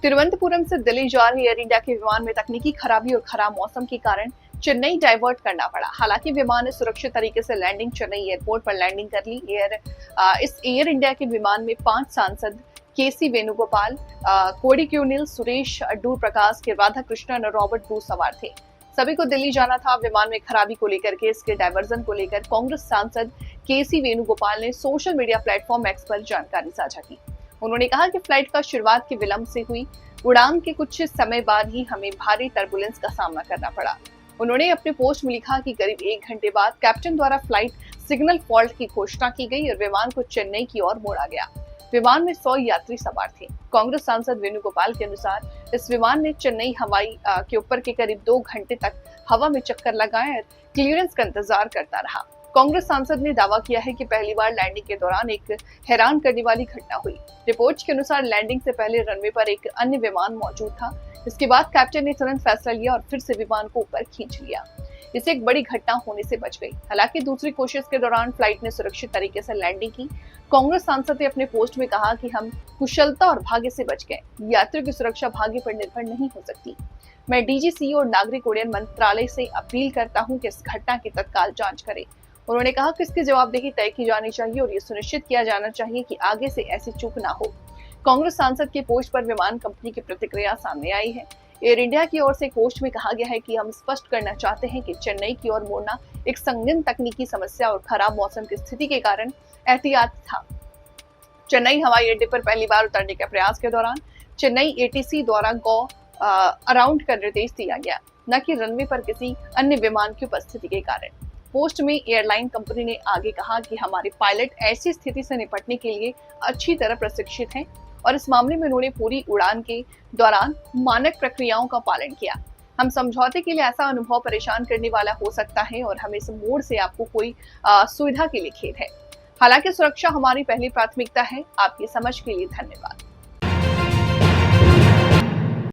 तिरुवनंतपुरम से दिल्ली जा रही एयर इंडिया के विमान में तकनीकी खराबी और खराब मौसम के कारण चेन्नई डाइवर्ट करना पड़ा। हालांकि विमान ने सुरक्षित तरीके से लैंडिंग चेन्नई एयरपोर्ट पर लैंडिंग कर ली। इस एयर इंडिया के विमान में 5 सांसद केसी वेणुगोपाल, कोडिक्यूनिल, सुरेश अड्डूर प्रकाश के राधाकृष्णन और रॉबर्ट ब्रूस सवार थे। सभी को दिल्ली जाना था। विमान में खराबी को लेकर के इसके डायवर्जन को लेकर कांग्रेस सांसद केसी वेणुगोपाल ने सोशल मीडिया प्लेटफॉर्म एक्स पर जानकारी साझा की। उन्होंने कहा कि फ्लाइट का शुरुआत के विलंब से हुई उड़ान के कुछ समय बाद ही हमें भारी टर्बुलेंस का सामना करना पड़ा। उन्होंने अपने पोस्ट में लिखा कि करीब 1 घंटे बाद कैप्टन द्वारा फ्लाइट सिग्नल फॉल्ट की घोषणा की गई और विमान को चेन्नई की ओर मोड़ा गया। विमान में 100 यात्री सवार थे। कांग्रेस सांसद वेणुगोपाल के अनुसार इस विमान ने चेन्नई हवाई के ऊपर के करीब 2 घंटे तक हवा में चक्कर लगाए और क्लियरेंस का इंतजार करता रहा। कांग्रेस सांसद ने दावा किया है कि पहली बार लैंडिंग के दौरान एक हैरान करने वाली घटना हुई। रिपोर्ट्स के अनुसार लैंडिंग से पहले रनवे पर एक अन्य विमान मौजूद था। इसके बाद कैप्टन ने तुरंत फैसला लिया और फिर से विमान को ऊपर खींच लिया। इससे एक बड़ी घटना होने से बच गई। हालांकि दूसरी कोशिश के दौरान फ्लाइट ने सुरक्षित तरीके से लैंडिंग की। कांग्रेस सांसद ने अपने पोस्ट में कहा कि हम कुशलता और भाग्य से बच गए। यात्रियों की सुरक्षा भाग्य पर निर्भर नहीं हो सकती। मैं डीजीसीए और नागरिक उड्डयन मंत्रालय से अपील करता हूं कि इस घटना की तत्काल जांच करें। उन्होंने कहा कि इसकी जवाबदेही तय की जानी चाहिए और ये सुनिश्चित किया जाना चाहिए कि आगे से ऐसी चूक ना हो। कांग्रेस सांसद के पोस्ट पर विमान कंपनी की प्रतिक्रिया सामने आई है। एयर इंडिया की ओर से पोस्ट में कहा गया है कि हम स्पष्ट करना चाहते हैं कि चेन्नई की ओर मोड़ना एक संगीन तकनीकी समस्या और खराब मौसम की स्थिति के कारण एहतियात था। चेन्नई हवाई अड्डे पर पहली बार उतरने के प्रयास के दौरान चेन्नई एटीसी द्वारा गो अराउंड का निर्देश दिया गया, न कि रनवे पर किसी अन्य विमान की उपस्थिति के कारण। पोस्ट में एयरलाइन कंपनी ने आगे कहा कि हमारे पायलट ऐसी स्थिति से निपटने के लिए अच्छी तरह प्रशिक्षित हैं और इस मामले में उन्होंने पूरी उड़ान के दौरान मानक प्रक्रियाओं का पालन किया। हम समझौते के लिए ऐसा अनुभव परेशान करने वाला हो सकता है और हमें इस मोड़ से आपको कोई सुविधा के लिए खेद है। हालांकि सुरक्षा हमारी पहली प्राथमिकता है। आपकी समझ के लिए धन्यवाद।